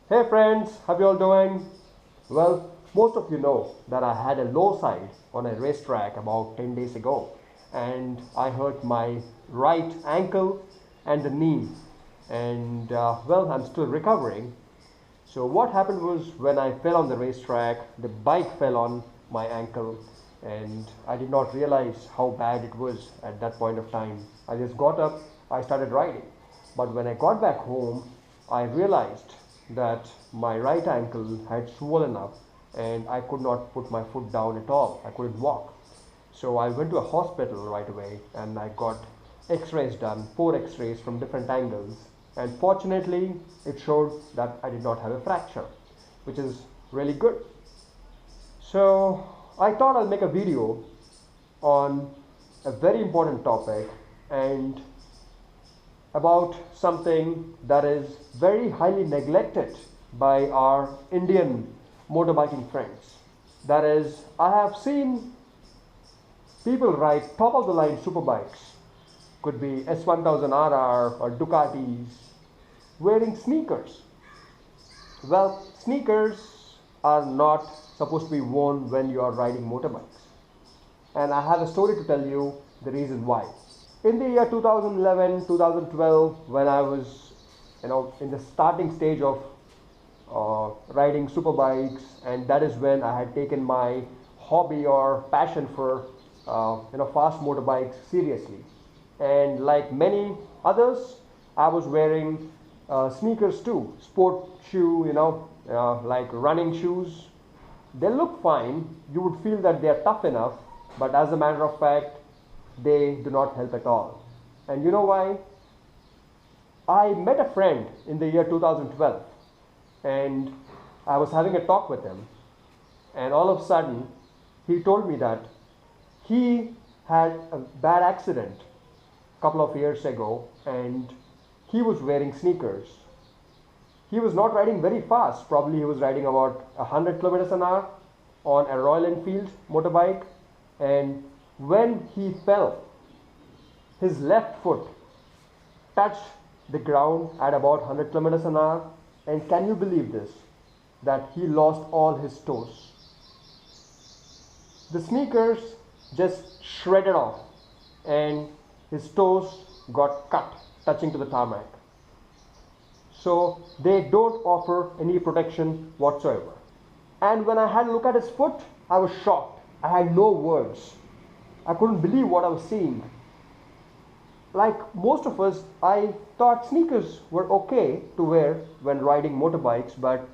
Hey friends, how you all doing? Well, most of you know that I had a low side on a racetrack about 10 days ago and I hurt my right ankle and the knee and I'm still recovering. So what happened was when I fell on the racetrack, the bike fell on my ankle and I did not realize how bad it was at that point of time. I just got up, I started riding. But when I got back home, I realized that my right ankle had swollen up and I could not put my foot down at all. I couldn't walk. So I went to a hospital right away and I got x-rays done, 4 x-rays from different angles. And fortunately, it showed that I did not have a fracture, which is really good. So I thought I'll make a video on a very important topic and about something that is very highly neglected by our Indian motorbiking friends. That is, I have seen people ride top of the line superbikes, could be S1000RR or Ducatis, wearing sneakers. Well, sneakers are not supposed to be worn when you are riding motorbikes. And I have a story to tell you the reason why. In the year 2011, 2012, when I was in the starting stage of riding superbikes, and that is when I had taken my hobby or passion for fast motorbikes seriously. And like many others, I was wearing sneakers too, sport shoe, like running shoes. They look fine. You would feel that they are tough enough, but as a matter of fact, they do not help at all. And you know why? I met a friend in the year 2012 and I was having a talk with him, and all of a sudden he told me that he had a bad accident a couple of years ago and he was wearing sneakers. He was not riding very fast, probably he was riding about 100 kilometers an hour on a Royal Enfield motorbike, and when he fell, his left foot touched the ground at about 100 kilometers an hour, and can you believe this? That he lost all his toes. The sneakers just shredded off and his toes got cut touching to the tarmac. So they don't offer any protection whatsoever. And when I had a look at his foot, I was shocked. I had no words. I couldn't believe what I was seeing. Like most of us, I thought sneakers were okay to wear when riding motorbikes, but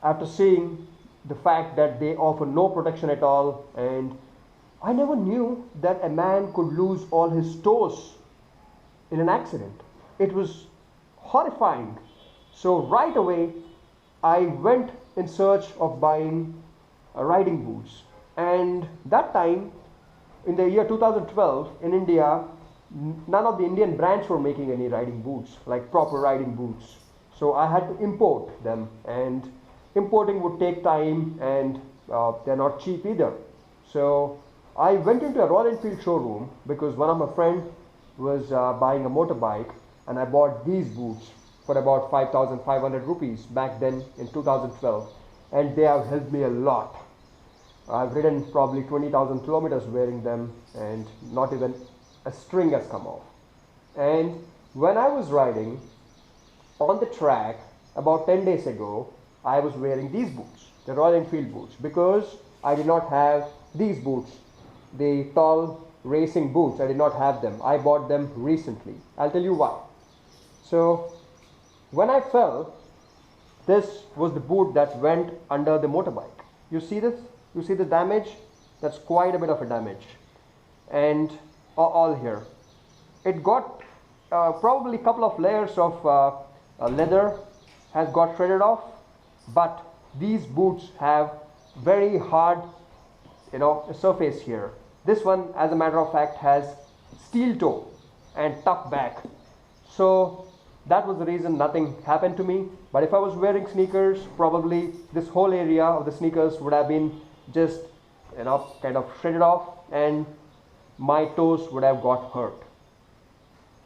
after seeing the fact that they offer no protection at all, and I never knew that a man could lose all his toes in an accident. It was horrifying. So right away, I went in search of buying riding boots. And that time, in the year 2012, in India, none of the Indian brands were making any riding boots, like proper riding boots. So I had to import them, and importing would take time, and they're not cheap either. So I went into a Royal Enfield showroom because one of my friends was buying a motorbike, and I bought these boots for about 5,500 rupees back then in 2012, and they have helped me a lot. I've ridden probably 20,000 kilometers wearing them, and not even a string has come off. And when I was riding on the track about 10 days ago, I was wearing these boots, the Royal Enfield boots, because I did not have these boots, the tall racing boots. I did not have them. I bought them recently. I'll tell you why. So when I fell, this was the boot that went under the motorbike. You see this? You see the damage? That's quite a bit of a damage. And all here. It got probably a couple of layers of leather has got shredded off, but these boots have very hard surface here. This one, as a matter of fact, has steel toe and tough back. So that was the reason nothing happened to me. But if I was wearing sneakers, probably this whole area of the sneakers would have been just kind of shredded off, and my toes would have got hurt.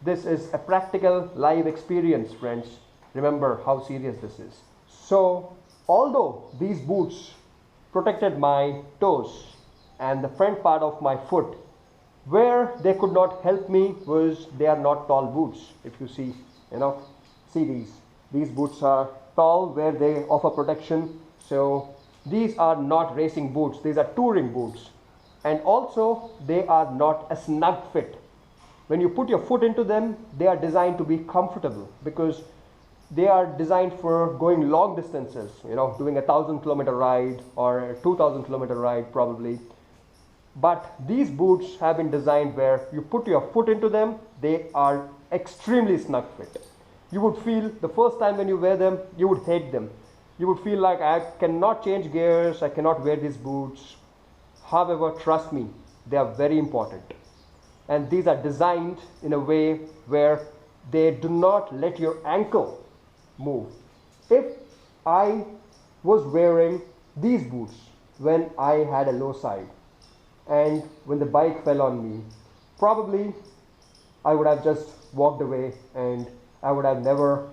This is a practical live experience, friends. Remember how serious this is. So although these boots protected my toes and the front part of my foot, where they could not help me was they are not tall boots. If you see, see these boots are tall where they offer protection. So these are not racing boots, these are touring boots. And also they are not a snug fit. When you put your foot into them, they are designed to be comfortable because they are designed for going long distances, doing 1,000-kilometer ride or a 2,000-kilometer ride probably. But these boots have been designed where you put your foot into them, they are extremely snug fit. You would feel the first time when you wear them, you would hate them. You would feel like I cannot change gears, I cannot wear these boots. However, trust me, they are very important. And these are designed in a way where they do not let your ankle move. If I was wearing these boots when I had a low side and when the bike fell on me, probably I would have just walked away and I would have never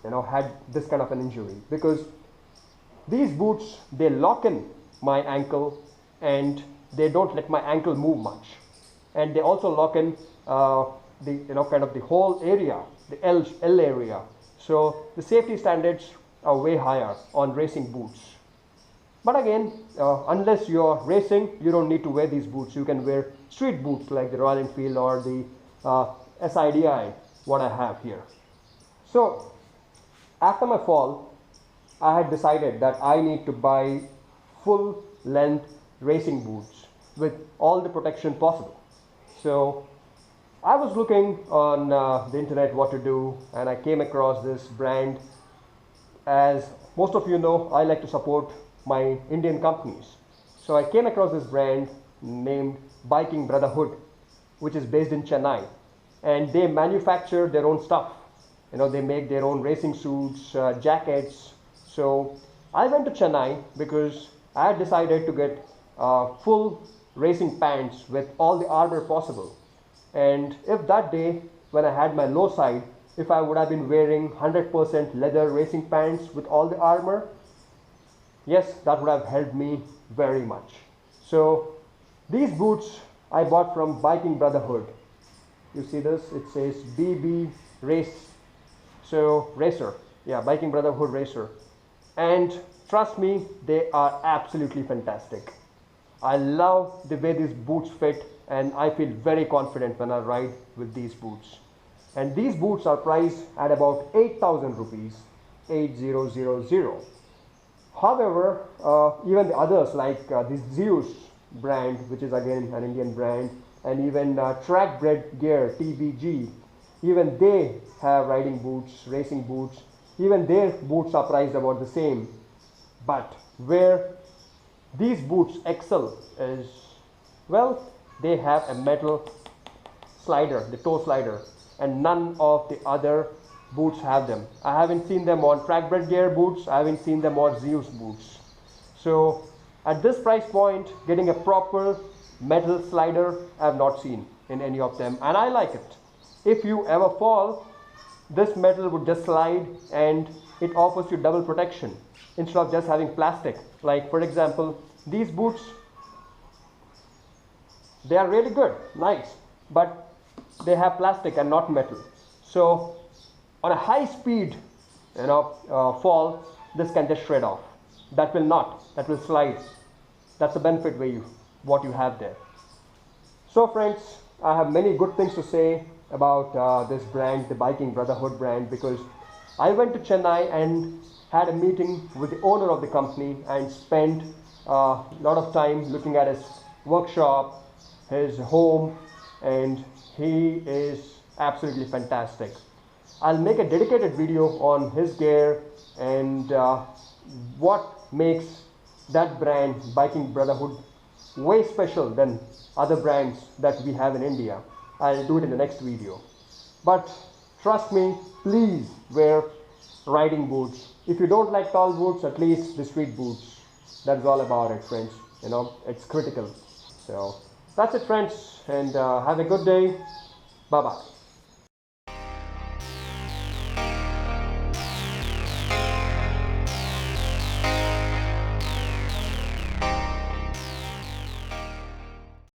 had this kind of an injury, because these boots, they lock in my ankle and they don't let my ankle move much, and they also lock in the whole area, the L area. So the safety standards are way higher on racing boots. But again, unless you're racing, you don't need to wear these boots. You can wear street boots like the Royal Enfield or the SIDI, what I have here. So after my fall, I had decided that I need to buy full length racing boots with all the protection possible. So I was looking on the internet what to do, and I came across this brand. As most of you know, I like to support my Indian companies. So I came across this brand named Biking Brotherhood, which is based in Chennai, and they manufacture their own stuff. They make their own racing suits, jackets. So I went to Chennai because I had decided to get full racing pants with all the armor possible. And if that day when I had my low side, if I would have been wearing 100% leather racing pants with all the armor, yes, that would have helped me very much. So these boots I bought from Biking Brotherhood. You see this? It says BB Race. So Racer. Yeah, Biking Brotherhood Racer. And trust me, they are absolutely fantastic. I love the way these boots fit, and I feel very confident when I ride with these boots. And these boots are priced at about 8,000 rupees, 8000. However, even the others like the Zeus brand, which is again an Indian brand, and even Trackbred Gear, TBG, even they have riding boots, racing boots. Even their boots are priced about the same. But where these boots excel is, well, they have a metal slider, the toe slider, and none of the other boots have them. I haven't seen them on Trackbred Gear boots, I haven't seen them on Zeus boots. So at this price point, getting a proper metal slider I have not seen in any of them, and I like it. If you ever fall, this metal would just slide and it offers you double protection instead of just having plastic. Like for example, these boots, they are really good, nice, but they have plastic and not metal. So on a high speed fall, this can just shred off. That will not, that will slide. That's the benefit what you have there. So friends, I have many good things to say about this brand, the Biking Brotherhood brand, because I went to Chennai and had a meeting with the owner of the company and spent a lot of time looking at his workshop, his home, and he is absolutely fantastic. I'll make a dedicated video on his gear and what makes that brand, Biking Brotherhood, way special than other brands that we have in India. I'll do it in the next video. But trust me, please wear riding boots. If you don't like tall boots, at least the street boots. That's all about it, friends. It's critical. So that's it, friends, and have a good day. Bye bye.